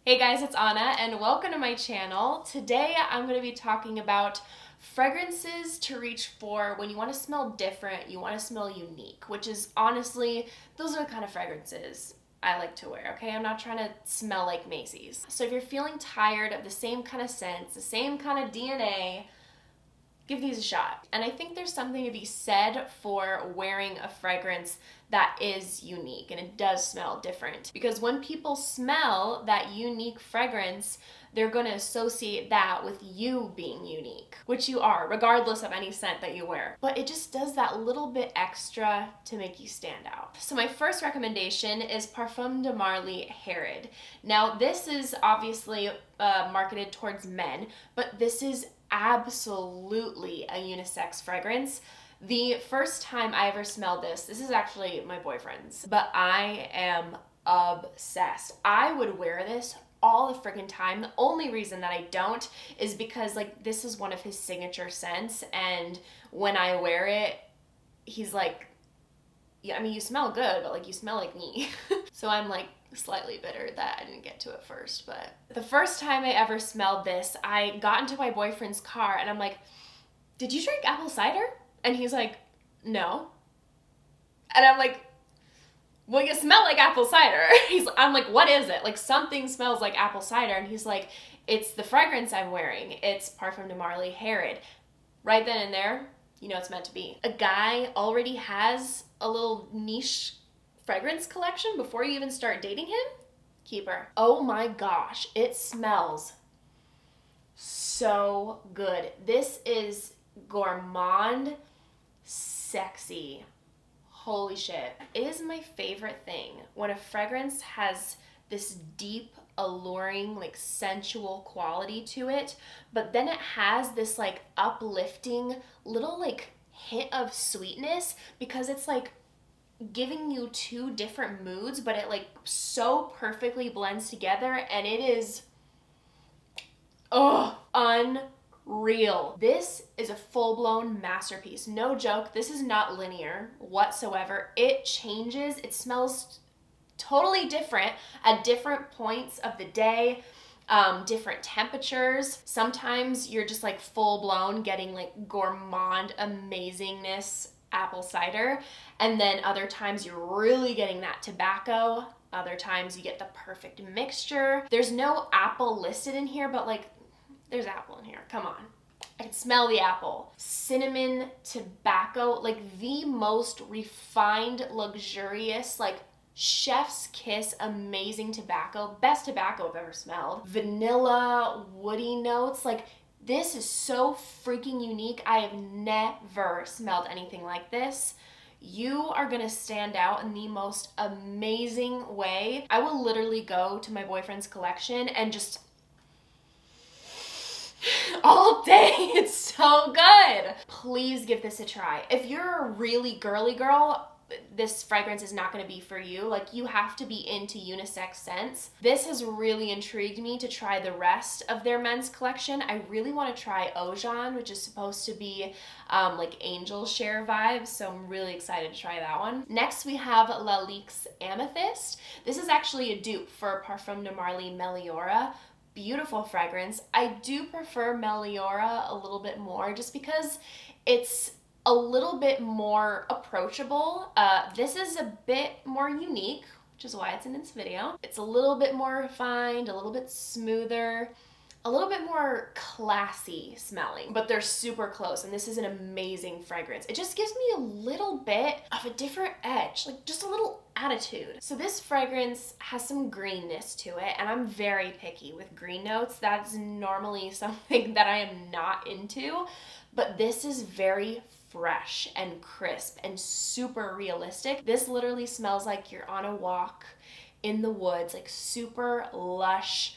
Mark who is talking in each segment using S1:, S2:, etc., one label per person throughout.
S1: Hey guys, it's Anna and welcome to my channel. Today I'm going to be talking about fragrances to reach for when you want to smell different, you want to smell unique, which is honestly, those are the kind of fragrances I like to wear, okay? I'm not trying to smell like Macy's. So if you're feeling tired of the same kind of scents, the same kind of DNA, give these a shot. And I think there's something to be said for wearing a fragrance that is unique and it does smell different. Because when people smell that unique fragrance, they're going to associate that with you being unique, which you are, regardless of any scent that you wear. But it just does that little bit extra to make you stand out. So my first recommendation is Parfums de Marly Herod. Now this is obviously marketed towards men, but this is absolutely a unisex fragrance. The first time I ever smelled this is actually my boyfriend's, but I am obsessed. I would wear this all the freaking time. The only reason that I don't is because this is one of his signature scents, and when I wear it, he's like, yeah, I mean, you smell good, but you smell like me. So I'm slightly bitter that I didn't get to it first. But the first time I ever smelled this, I got into my boyfriend's car and I'm like, did you drink apple cider? And he's like, no. And I'm like, well, you smell like apple cider. I'm like, what is it? Something smells like apple cider. And he's like, it's the fragrance I'm wearing. It's Parfums de Marly Herod. Right then and there, you know it's meant to be. A guy already has a little niche fragrance collection before you even start dating him. Keep her. Oh my gosh, it smells so good. This is gourmand, sexy. Holy shit. It is my favorite thing when a fragrance has this deep, alluring, sensual quality to it, but then it has this uplifting little hint of sweetness, because it's giving you two different moods, but it so perfectly blends together, and it is unreal. This is a full-blown masterpiece. No joke, this is not linear whatsoever. It changes, it smells totally different at different points of the day, different temperatures. Sometimes you're just full-blown getting gourmand amazingness apple cider, and then other times you're really getting that tobacco. Other times you get the perfect mixture. There's no apple listed in here, but there's apple in here. Come on. I can smell the apple. Cinnamon, tobacco, the most refined, luxurious, chef's kiss, amazing tobacco. Best tobacco I've ever smelled. Vanilla, woody notes. This is so freaking unique. I have never smelled anything like this. You are gonna stand out in the most amazing way. I will literally go to my boyfriend's collection and just all day. It's so good. Please give this a try. If you're a really girly girl, this fragrance is not going to be for you. You have to be into unisex scents. This has really intrigued me to try the rest of their men's collection. I really want to try Oud, which is supposed to be angel share vibes, so I'm really excited to try that one. Next we have Lalique Amethyst. This is actually a dupe for Parfums de Marly Meliora. Beautiful fragrance. I do prefer Meliora a little bit more just because it's a little bit more approachable. This is a bit more unique, which is why it's in this video. It's a little bit more refined, a little bit smoother, a little bit more classy smelling, but they're super close, and this is an amazing fragrance. It just gives me a little bit of a different edge, just a little attitude. So this fragrance has some greenness to it, and I'm very picky with green notes. That's normally something that I am not into, but this is very fresh and crisp and super realistic. This literally smells like you're on a walk in the woods, super lush,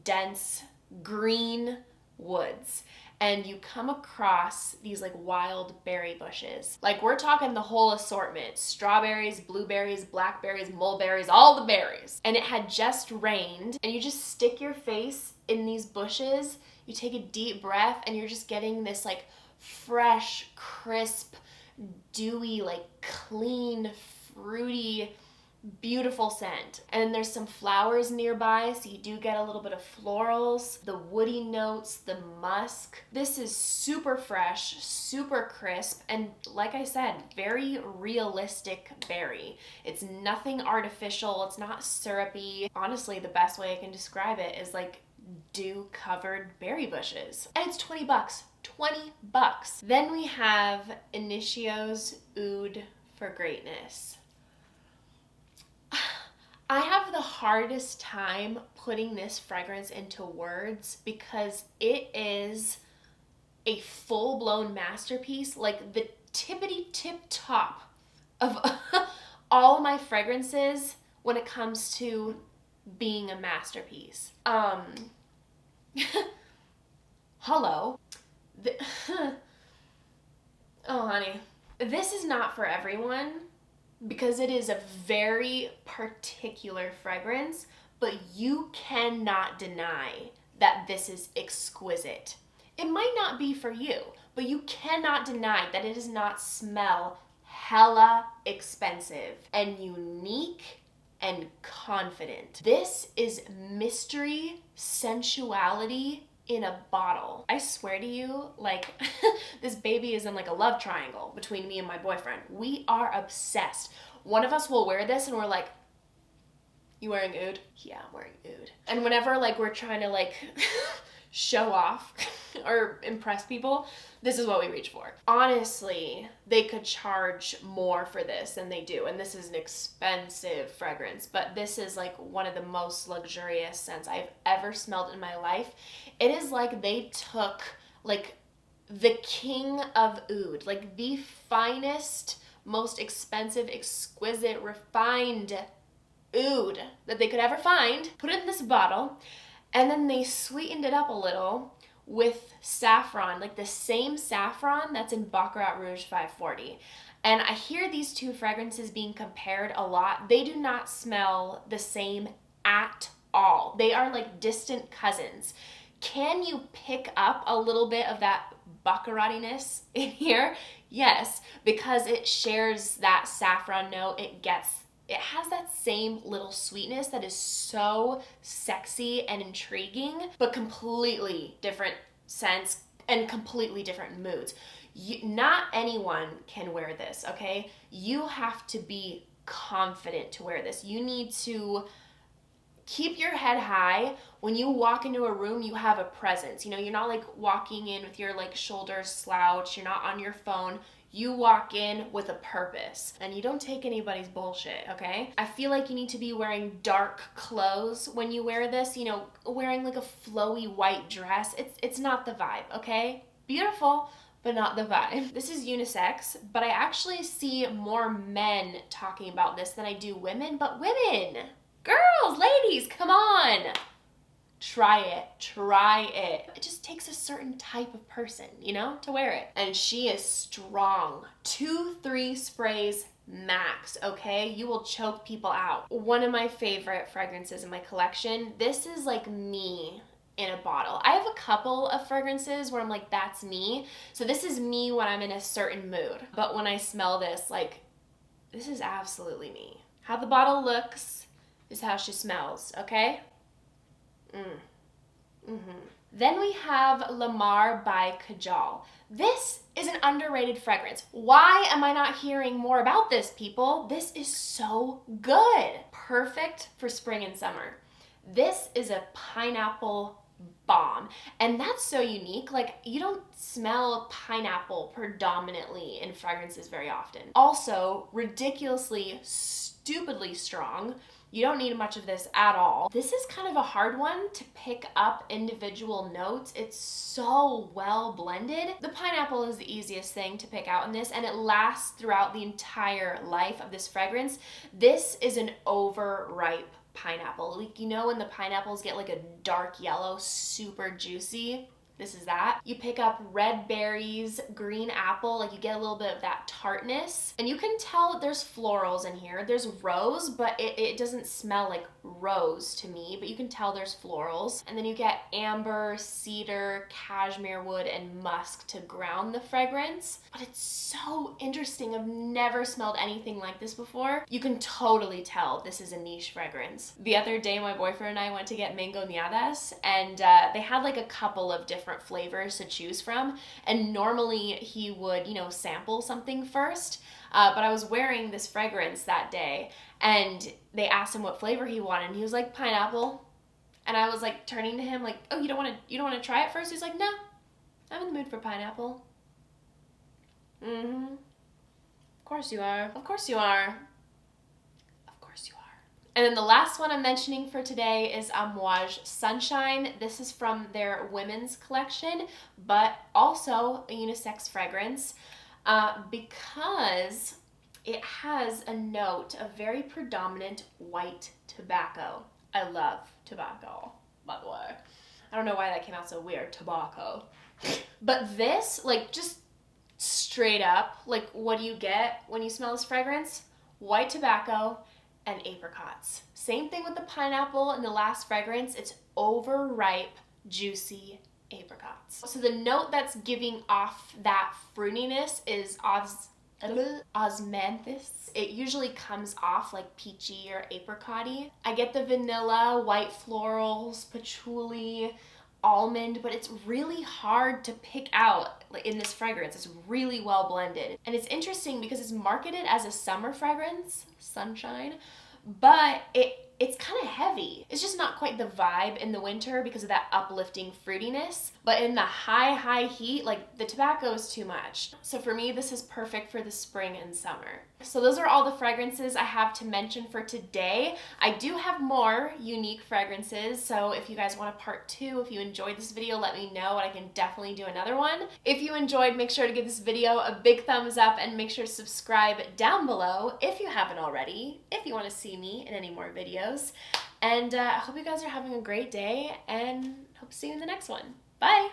S1: dense green woods, and you come across these wild berry bushes. We're talking the whole assortment: strawberries, blueberries, blackberries, mulberries, all the berries. And it had just rained, and you just stick your face in these bushes, you take a deep breath, and you're just getting this fresh, crisp, dewy, clean, fruity Beautiful scent. And there's some flowers nearby, so you do get a little bit of florals, the woody notes, the musk. This is super fresh, super crisp, and like I said, very realistic berry. It's nothing artificial, it's not syrupy. Honestly, the best way I can describe it is like dew-covered berry bushes. And it's 20 bucks. 20 bucks. Then we have Initio's Oud for Greatness. I have the hardest time putting this fragrance into words because it is a full-blown masterpiece, like the tippity-tip top of all my fragrances when it comes to being a masterpiece. Hello. Oh, honey. This is not for everyone, because it is a very particular fragrance, but you cannot deny that this is exquisite. It might not be for you, but you cannot deny that it does not smell hella expensive and unique and confident. This is mystery, sensuality in a bottle. I swear to you, like, this baby is in like a love triangle between me and my boyfriend. We are obsessed. One of us will wear this and we're like, you wearing Oud? Yeah, I'm wearing Oud. And whenever like we're trying to like show off or impress people, this is what we reach for. Honestly, they could charge more for this than they do. And this is an expensive fragrance, but this is like one of the most luxurious scents I've ever smelled in my life. It is like they took like the king of Oud, like the finest, most expensive, exquisite, refined Oud that they could ever find, put it in this bottle, and then they sweetened it up a little with saffron, like the same saffron that's in Baccarat Rouge 540. And I hear these two fragrances being compared a lot. They do not smell the same at all. They are like distant cousins. Can you pick up a little bit of that Baccarat-iness in here? Yes, because it shares that saffron note. It has that same little sweetness that is so sexy and intriguing, but completely different scents and completely different moods. Not anyone can wear this, okay? You have to be confident to wear this. You need to keep your head high. When you walk into a room, you have a presence. You know, you're not like walking in with your like shoulders slouched. You're not on your phone. You walk in with a purpose and you don't take anybody's bullshit, okay? I feel like you need to be wearing dark clothes when you wear this, you know, wearing like a flowy white dress. It's not the vibe, okay? Beautiful, but not the vibe. This is unisex, but I actually see more men talking about this than I do women, but women, girls, ladies, come on. Try it, try it. It just takes a certain type of person, you know, to wear it. And she is strong. 2-3 sprays max, okay? You will choke people out. One of my favorite fragrances in my collection. This is like me in a bottle. I have a couple of fragrances where I'm like, that's me. So this is me when I'm in a certain mood. But when I smell this, like, this is absolutely me. How the bottle looks is how she smells, okay? Then we have Lamar by Kajal. This is an underrated fragrance. Why am I not hearing more about this, people? This is so good. Perfect for spring and summer. This is a pineapple bomb, and that's so unique. Like, you don't smell pineapple predominantly in fragrances very often. Also, ridiculously, stupidly strong. You don't need much of this at all. This is kind of a hard one to pick up individual notes. It's so well blended. The pineapple is the easiest thing to pick out in this, and it lasts throughout the entire life of this fragrance. This is an overripe pineapple. Like, you know when the pineapples get like a dark yellow, super juicy? This is that. You pick up red berries, green apple, like you get a little bit of that tartness. And you can tell there's florals in here. There's rose, but it doesn't smell like rose to me, but you can tell there's florals. And then you get amber, cedar, cashmere wood, and musk to ground the fragrance. But it's so interesting. I've never smelled anything like this before. You can totally tell this is a niche fragrance. The other day, my boyfriend and I went to get mangoneadas, and they had like a couple of different flavors to choose from. And normally he would, you know, sample something first. But I was wearing this fragrance that day, and they asked him what flavor he wanted, and he was like, pineapple. And I was like turning to him like, oh, you don't want to try it first? He's like, no, I'm in the mood for pineapple. Mm-hmm. Of course you are. Of course you are. Of course you are. And then the last one I'm mentioning for today is Amouage Sunshine. This is from their women's collection, but also a unisex fragrance. Because it has a note of very predominant white tobacco. I love tobacco, by the way. I don't know why that came out so weird, tobacco. But this, like, just straight up, like, what do you get when you smell this fragrance? White tobacco and apricots. Same thing with the pineapple in the last fragrance. It's overripe, juicy apricots. So the note that's giving off that fruitiness is osmanthus. It usually comes off like peachy or apricot-y. I get the vanilla, white florals, patchouli, almond, but it's really hard to pick out in this fragrance. It's really well blended. And it's interesting because it's marketed as a summer fragrance, sunshine, but it's kind of heavy. It's just not quite the vibe in the winter because of that uplifting fruitiness. But in the high heat, like, the tobacco is too much. So for me, this is perfect for the spring and summer. So those are all the fragrances I have to mention for today. I do have more unique fragrances, so if you guys want a part 2, if you enjoyed this video, let me know and I can definitely do another one. If you enjoyed, make sure to give this video a big thumbs up and make sure to subscribe down below if you haven't already, if you want to see me in any more videos. And I hope you guys are having a great day, and hope to see you in the next one. Bye!